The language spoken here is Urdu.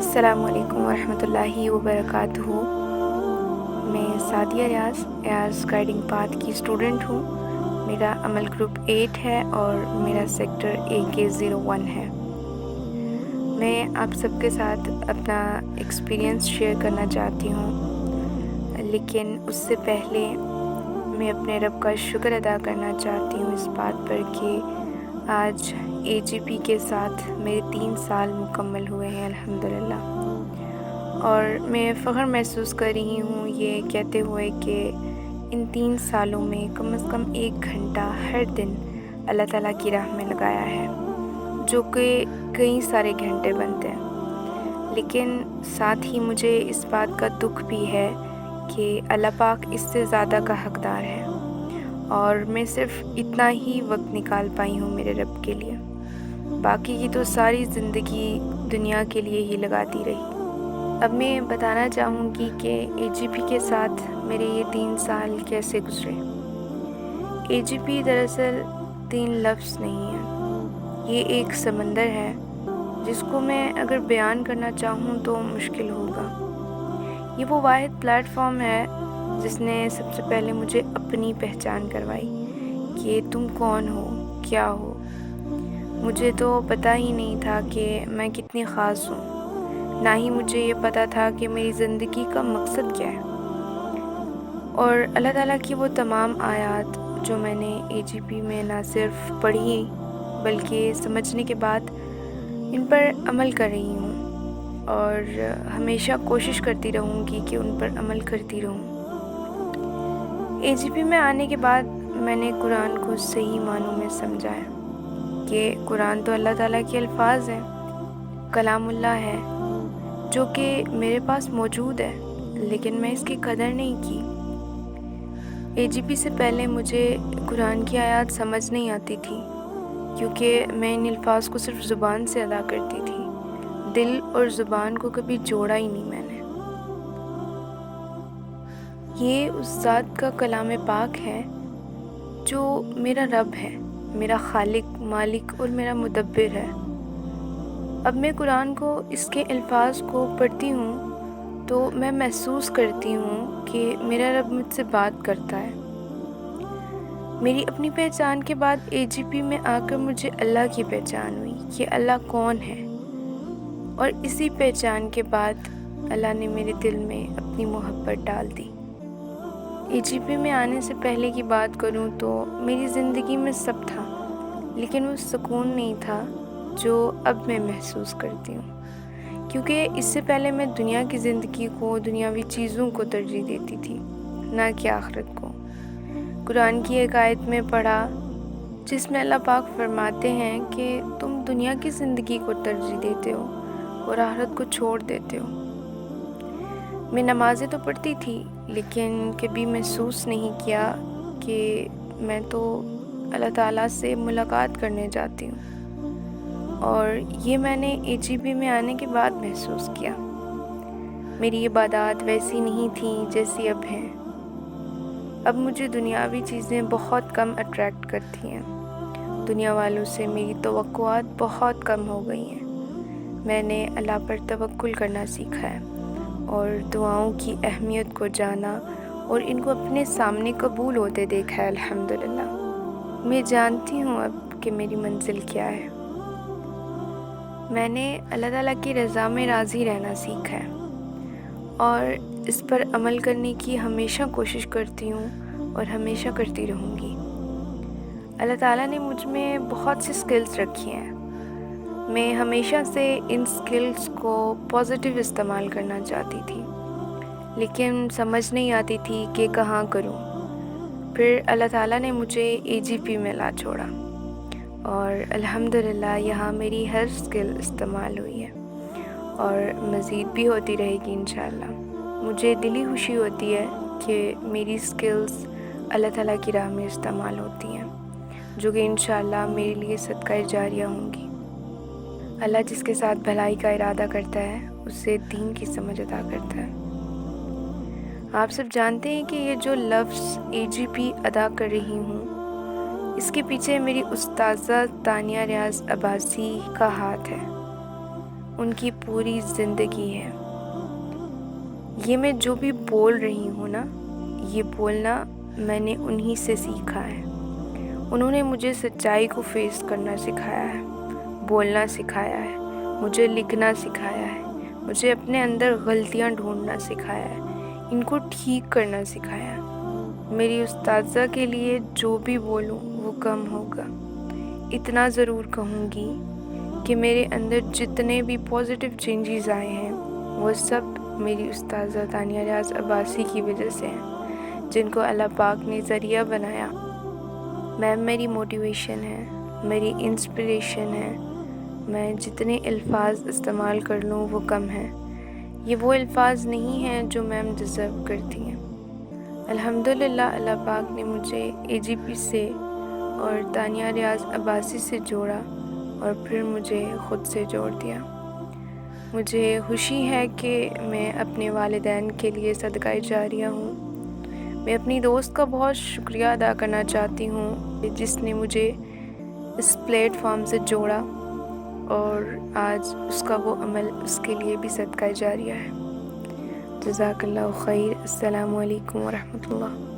السلام علیکم ورحمۃ اللہ وبرکاتہ۔ میں سعدیہ ریاض گائیڈنگ پاتھ کی اسٹوڈنٹ ہوں۔ میرا عمل گروپ 8 ہے اور میرا سیکٹر AK01 ہے۔ میں آپ سب کے ساتھ اپنا ایکسپیرینس شیئر کرنا چاہتی ہوں، لیکن اس سے پہلے میں اپنے رب کا شکر ادا کرنا چاہتی ہوں اس بات پر کہ آج AGP کے ساتھ میرے 3 سال مکمل ہوئے ہیں الحمدللہ، اور میں فخر محسوس کر رہی ہوں یہ کہتے ہوئے کہ ان 3 سالوں میں کم از کم 1 گھنٹہ ہر دن اللہ تعالیٰ کی راہ میں لگایا ہے، جو کہ کئی سارے گھنٹے بنتے ہیں۔ لیکن ساتھ ہی مجھے اس بات کا دکھ بھی ہے کہ اللہ پاک اس سے زیادہ کا حقدار ہے، اور میں صرف اتنا ہی وقت نکال پائی ہوں میرے رب کے لیے، باقی کی تو ساری زندگی دنیا کے لیے ہی لگاتی رہی۔ اب میں بتانا چاہوں گی کہ AGP کے ساتھ میرے یہ 3 سال کیسے گزرے۔ AGP دراصل 3 لفظ نہیں ہے، یہ ایک سمندر ہے جس کو میں اگر بیان کرنا چاہوں تو مشکل ہوگا۔ یہ وہ واحد پلیٹ فارم ہے جس نے سب سے پہلے مجھے اپنی پہچان کروائی کہ تم کون ہو، کیا ہو۔ مجھے تو پتہ ہی نہیں تھا کہ میں کتنی خاص ہوں، نہ ہی مجھے یہ پتہ تھا کہ میری زندگی کا مقصد کیا ہے۔ اور اللہ تعالیٰ کی وہ تمام آیات جو میں نے AGP میں نہ صرف پڑھی بلکہ سمجھنے کے بعد ان پر عمل کر رہی ہوں، اور ہمیشہ کوشش کرتی رہوں گی کہ ان پر عمل کرتی رہوں۔ AGP میں آنے کے بعد میں نے قرآن کو صحیح معنوں میں سمجھا ہے کہ قرآن تو اللہ تعالیٰ کے الفاظ ہیں، کلام اللہ ہے، جو کہ میرے پاس موجود ہے، لیکن میں اس کی قدر نہیں کی۔ AGP سے پہلے مجھے قرآن کی آیات سمجھ نہیں آتی تھی، کیونکہ میں ان الفاظ کو صرف زبان سے ادا کرتی تھی، دل اور زبان کو کبھی جوڑا ہی نہیں میں نے۔ یہ اس ذات کا کلام پاک ہے جو میرا رب ہے، میرا خالق، مالک اور میرا مدبر ہے۔ اب میں قرآن کو، اس کے الفاظ کو پڑھتی ہوں تو میں محسوس کرتی ہوں کہ میرا رب مجھ سے بات کرتا ہے۔ میری اپنی پہچان کے بعد AGP میں آ کر مجھے اللہ کی پہچان ہوئی کہ اللہ کون ہے، اور اسی پہچان کے بعد اللہ نے میرے دل میں اپنی محبت ڈال دی۔ AGP میں آنے سے پہلے کی بات کروں تو میری زندگی میں سب تھا، لیکن وہ سکون نہیں تھا جو اب میں محسوس کرتی ہوں، کیونکہ اس سے پہلے میں دنیا کی زندگی کو، دنیاوی چیزوں کو ترجیح دیتی تھی، نہ کہ آخرت کو۔ قرآن کی ایک آیت میں پڑھا جس میں اللہ پاک فرماتے ہیں کہ تم دنیا کی زندگی کو ترجیح دیتے ہو اور آخرت کو چھوڑ دیتے ہو۔ میں نمازیں تو پڑھتی تھی، لیکن کبھی محسوس نہیں کیا کہ میں تو اللہ تعالیٰ سے ملاقات کرنے جاتی ہوں، اور یہ میں نے AGP میں آنے کے بعد محسوس کیا۔ میری عبادات ویسی نہیں تھیں جیسی اب ہیں۔ اب مجھے دنیاوی چیزیں بہت کم اٹریکٹ کرتی ہیں، دنیا والوں سے میری توقعات بہت کم ہو گئی ہیں۔ میں نے اللہ پر توکل کرنا سیکھا ہے، اور دعاؤں کی اہمیت کو جانا اور ان کو اپنے سامنے قبول ہوتے دیکھا ہے الحمدللہ۔ میں جانتی ہوں اب کہ میری منزل کیا ہے۔ میں نے اللہ تعالیٰ کی رضا میں راضی رہنا سیکھا ہے، اور اس پر عمل کرنے کی ہمیشہ کوشش کرتی ہوں اور ہمیشہ کرتی رہوں گی۔ اللہ تعالیٰ نے مجھ میں بہت سی سکلز رکھی ہیں۔ میں ہمیشہ سے ان سکلز کو پازیٹیو استعمال کرنا چاہتی تھی، لیکن سمجھ نہیں آتی تھی کہ کہاں کروں۔ پھر اللہ تعالیٰ نے مجھے AGP میں لا چھوڑا، اور الحمدللہ یہاں میری ہر سکل استعمال ہوئی ہے، اور مزید بھی ہوتی رہے گی انشاءاللہ۔ مجھے دلی خوشی ہوتی ہے کہ میری سکلز اللہ تعالیٰ کی راہ میں استعمال ہوتی ہیں، جو کہ انشاءاللہ میرے لیے صدقہ جاریہ ہوں گی۔ اللہ جس کے ساتھ بھلائی کا ارادہ کرتا ہے اسے دین کی سمجھ عطا کرتا ہے۔ آپ سب جانتے ہیں کہ یہ جو لفظ AGP ادا کر رہی ہوں، اس کے پیچھے میری استاذہ تانیہ ریاض عباسی کا ہاتھ ہے۔ ان کی پوری زندگی ہے۔ یہ میں جو بھی بول رہی ہوں نا، یہ بولنا میں نے انہی سے سیکھا ہے۔ انہوں نے مجھے سچائی کو فیس کرنا سکھایا ہے، بولنا سکھایا ہے، مجھے لکھنا سکھایا ہے، مجھے اپنے اندر غلطیاں ڈھونڈنا سکھایا ہے، ان کو ٹھیک کرنا سکھایا ہے۔ میری استاذہ کے لیے جو بھی بولوں وہ کم ہوگا۔ اتنا ضرور کہوں گی کہ میرے اندر جتنے بھی پازیٹیو چینجز آئے ہیں وہ سب میری استاذہ تانیہ ریاض عباسی کی وجہ سے ہیں، جن کو اللہ پاک نے ذریعہ بنایا۔ میم میری موٹیویشن ہے، میری انسپریشن ہے۔ میں جتنے الفاظ استعمال کر لوں وہ کم ہیں۔ یہ وہ الفاظ نہیں ہیں جو میم ڈیزرو کرتی ہیں۔ الحمدللہ اللہ پاک نے مجھے AGP سے اور تانیہ ریاض عباسی سے جوڑا اور پھر مجھے خود سے جوڑ دیا۔ مجھے خوشی ہے کہ میں اپنے والدین کے لیے صدقہ جاریہ ہوں۔ میں اپنی دوست کا بہت شکریہ ادا کرنا چاہتی ہوں جس نے مجھے اس پلیٹ فارم سے جوڑا، اور آج اس کا وہ عمل اس کے لیے بھی صدقہ جاریہ ہے۔ جزاک اللہ خیر۔ السلام علیکم ورحمۃ اللہ۔